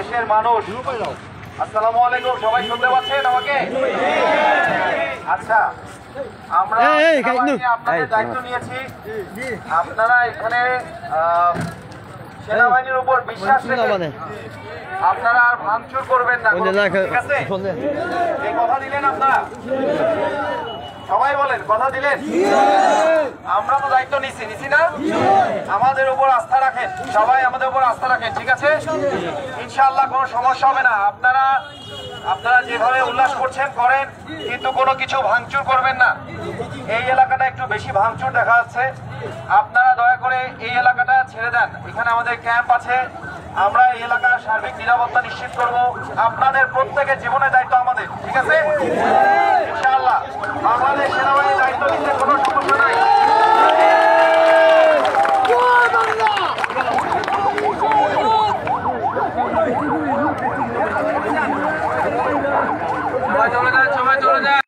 দেশের মানুষ। আসসালামু আলাইকুম, সবাই শুনতে পাচ্ছেন আমাকে? আচ্ছা, আমরা আপনাদের দায়িত্ব নিয়েছি। আপনারা এখানে সেনাবাহিনীর উপর বিশ্বাস রেখে আপনারা আর ভাঙচুর করবেন না, ঠিক আছে? এই কথা দিলেন আপনারা? সবাই বলেন, কথা দিলেন? আমরা তো দায়িত্ব নিছি না? আমাদের উপর আস্থা রাখেন, সবাই আমাদের উপর আস্থা রাখেন, ঠিক আছে? ইনশাআল্লাহ কোনো সমস্যা হবে না। আপনারা যেভাবে উল্লাস করছেন করেন, কিন্তু কোনো কিছু ভাঙচুর করবেন না। এই এলাকাটা একটু বেশি ভাঙচুর দেখা যাচ্ছে, আপনারা দয়া করে এই এলাকাটা ছেড়ে দেন। এখানে আমাদের ক্যাম্প আছে, আমরা এই এলাকার সার্বিক নিরাপত্তা নিশ্চিত করব। আপনাদের প্রত্যেকের জীবনের দায়িত্ব আমাদের, ঠিক আছে? ইনশাআল্লাহ বাংলাদেশ সেনাবাহিনীর দায়িত্ব নিতে কোনো সমস্যা নাই। সবাই চলে যায়।